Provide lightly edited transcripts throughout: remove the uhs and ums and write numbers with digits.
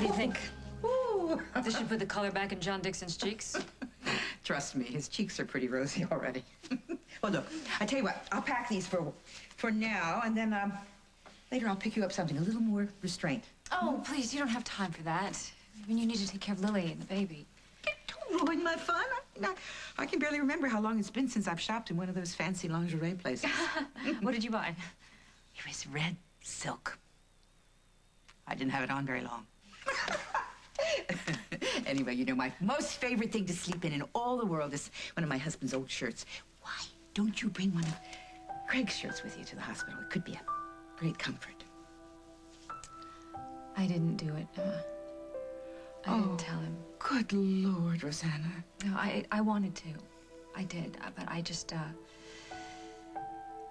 do you think? Ooh. This should put the color back in John Dixon's cheeks. Trust me, his cheeks are pretty rosy already. Well, look, I tell you what, I'll pack these for now, and then later I'll pick you up something a little more restraint. Oh, please, you don't have time for that. I mean, you need to take care of Lily and the baby. Don't ruin my fun. I can barely remember how long it's been since I've shopped in one of those fancy lingerie places. What did you buy? It was red silk. I didn't have it on very long. Anyway, you know, my most favorite thing to sleep in all the world is one of my husband's old shirts. Why don't you bring one of Craig's shirts with you to the hospital? It could be a great comfort. I didn't do it, Emma. I didn't tell him. Good Lord, Rosanna. No, I wanted to. I did, but I just,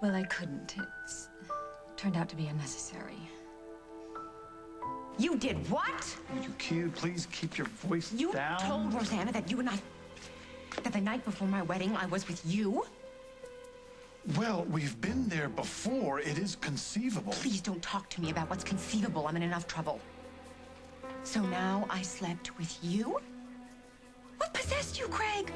well, I couldn't. It's turned out to be unnecessary. You did what? You please keep your voice down. You told Rosanna that you and I... that the night before my wedding, I was with you? Well, we've been there before. It is conceivable. Please don't talk to me about what's conceivable. I'm in enough trouble. So now I slept with you? What possessed you, Craig?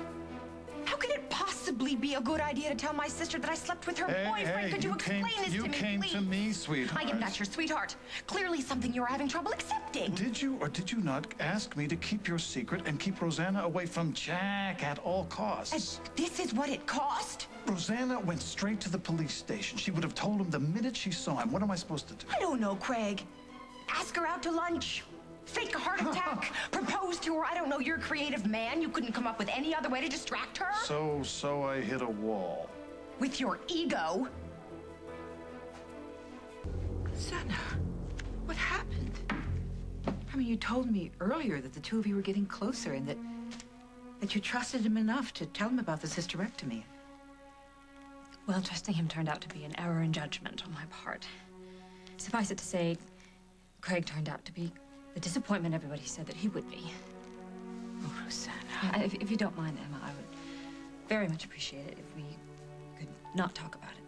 How could it possibly be a good idea to tell my sister that I slept with her boyfriend? Hey, could you explain this to me, please? You came to me, sweetheart. I am not your sweetheart. Clearly something you're having trouble accepting. Did you or did you not ask me to keep your secret and keep Rosanna away from Jack at all costs? And this is what it cost? Rosanna went straight to the police station. She would have told him the minute she saw him. What am I supposed to do? I don't know, Craig. Ask her out to lunch. Fake a heart attack. Propose to her. I don't know. You're a creative man. You couldn't come up with any other way to distract her? So I hit a wall. With your ego? Rosanna, what happened? I mean, you told me earlier that the two of you were getting closer and that you trusted him enough to tell him about this hysterectomy. Well, trusting him turned out to be an error in judgment on my part. Suffice it to say, Craig turned out to be the disappointment everybody said that he would be. Oh, Rosanna. If you don't mind, Emma, I would very much appreciate it if we could not talk about it.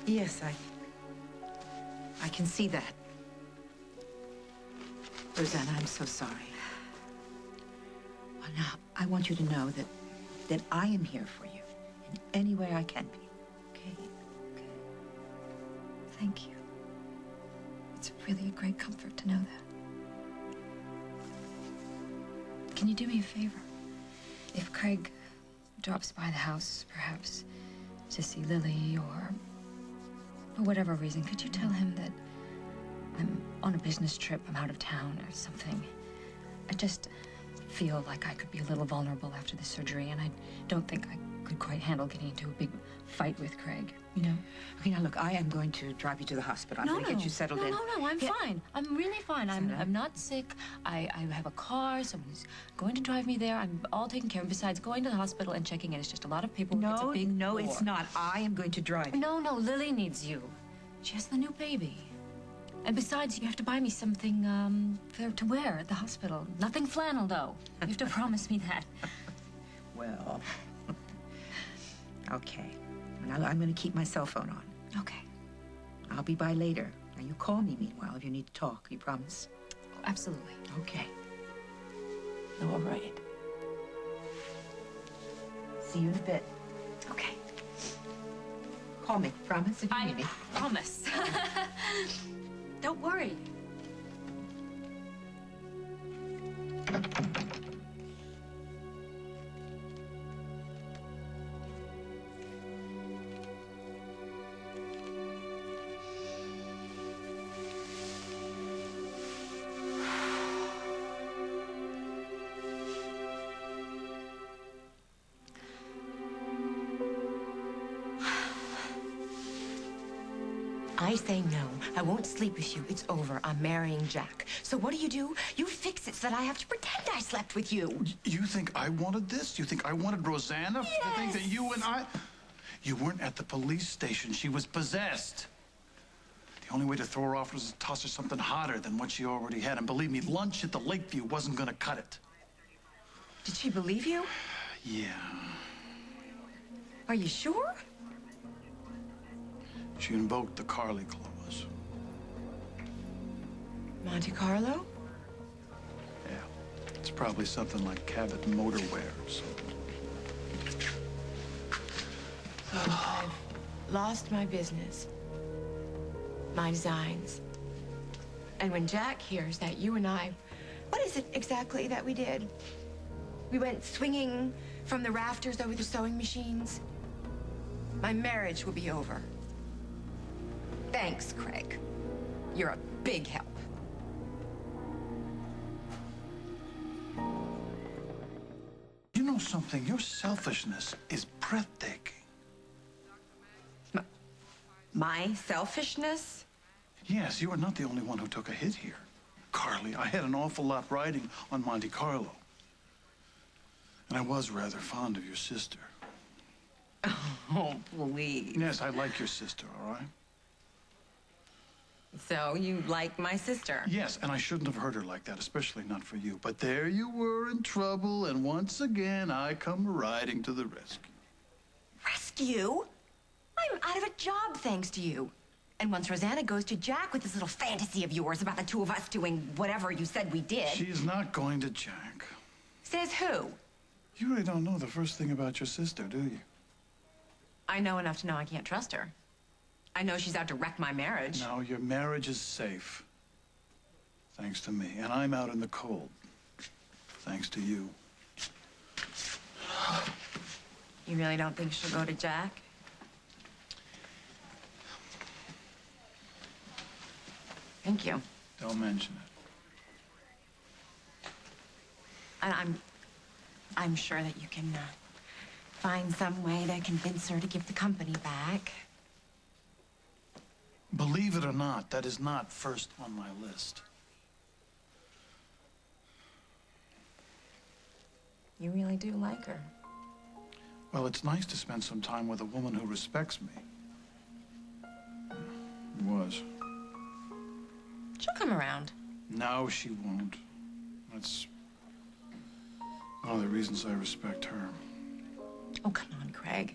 Yes, I can see that. Rosanna, I'm so sorry. Well, now, I want you to know that I am here for you in any way I can be, okay? Okay. Thank you. It's really a great comfort to know that. Can you do me a favor? If Craig drops by the house, perhaps to see Lily or for whatever reason, could you tell him that I'm on a business trip, I'm out of town or something? I just feel like I could be a little vulnerable after the surgery, and I don't think I could quite handle getting into a big fight with Craig, you know? Okay, now look, I am going to drive you to the hospital. I'm going to get you settled in. No, I'm fine. I'm really fine. I'm not sick. I have a car. Someone's going to drive me there. I'm all taken care of. Besides, going to the hospital and checking in is just a lot of paperwork. No, it's a big no, bore. it's not. I am going to drive you. No, Lily needs you. She has the new baby. And besides, you have to buy me something to wear at the hospital. Nothing flannel, though. You have to promise me that. Well, okay. Now, I'm going to keep my cell phone on. Okay. I'll be by later. Now, you call me meanwhile if you need to talk. You promise? Oh, absolutely. Okay. All right. See you in a bit. Okay. Call me. Promise if you need me. I promise. Don't worry. I say no. I won't sleep with you. It's over. I'm marrying Jack. So what do? You fix it so that I have to pretend I slept with you. You think I wanted this? You think I wanted Rosanna? Yes. You think that you and I... You weren't at the police station. She was possessed. The only way to throw her off was to toss her something hotter than what she already had. And believe me, lunch at the Lakeview wasn't going to cut it. Did she believe you? Yeah. Are you sure? She invoked the Carly clause. Monte Carlo? Yeah. It's probably something like Cabot Motorwear or something. So I've lost my business, my designs. And when Jack hears that you and I, what is it exactly that we did? We went swinging from the rafters over the sewing machines. My marriage will be over. Thanks, Craig. You're a big help. You know something? Your selfishness is breathtaking. My selfishness? Yes, you are not the only one who took a hit here. Carly, I had an awful lot riding on Monte Carlo. And I was rather fond of your sister. Oh, please. Yes, I like your sister, all right? So you like my sister? Yes, and I shouldn't have hurt her like that, especially not for you. But there you were in trouble, and once again, I come riding to the rescue. Rescue? I'm out of a job thanks to you. And once Rosanna goes to Jack with this little fantasy of yours about the two of us doing whatever you said we did... She's not going to Jack. Says who? You really don't know the first thing about your sister, do you? I know enough to know I can't trust her. I know she's out to wreck my marriage. No, your marriage is safe. Thanks to me. And I'm out in the cold. Thanks to you. You really don't think she'll go to Jack? Thank you. Don't mention it. And I'm sure that you can find some way to convince her to give the company back. Believe it or not, that is not first on my list. You really do like her. Well, it's nice to spend some time with a woman who respects me. It was. She'll come around. No, she won't. That's one of the reasons I respect her. Oh, come on, Craig.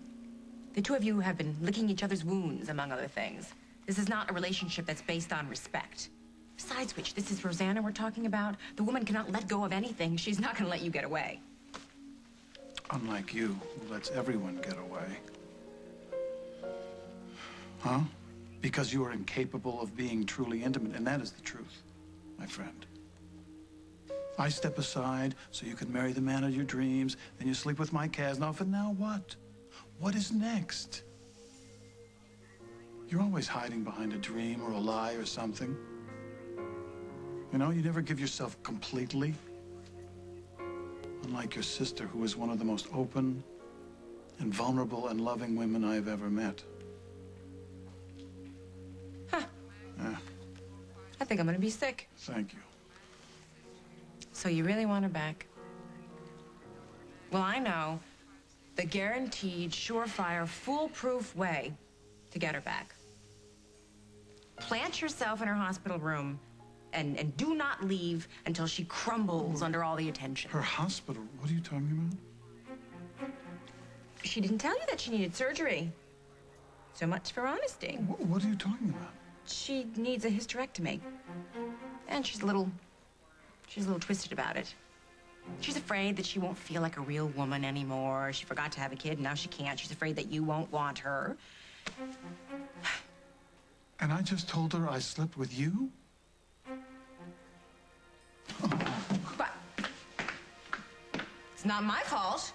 The two of you have been licking each other's wounds, among other things. This is not a relationship that's based on respect. Besides which, this is Rosanna we're talking about. The woman cannot let go of anything. She's not going to let you get away. Unlike you, who lets everyone get away. Huh? Because you are incapable of being truly intimate, and that is the truth, my friend. I step aside so you can marry the man of your dreams, then you sleep with my Kasnoff, and now what? What is next? You're always hiding behind a dream or a lie or something. You know, you never give yourself completely. Unlike your sister, who is one of the most open and vulnerable and loving women I have ever met. Huh. Yeah. I think I'm going to be sick. Thank you. So you really want her back? Well, I know the guaranteed, surefire, foolproof way to get her back. Plant yourself in her hospital room and do not leave until she crumbles under all the attention. Her hospital? What are you talking about? She didn't tell you that she needed surgery. So much for honesty. What are you talking about? She needs a hysterectomy. And she's a little twisted about it. She's afraid that she won't feel like a real woman anymore. She forgot to have a kid, and now she can't. She's afraid that you won't want her. And I just told her I slept with you? But it's not my fault.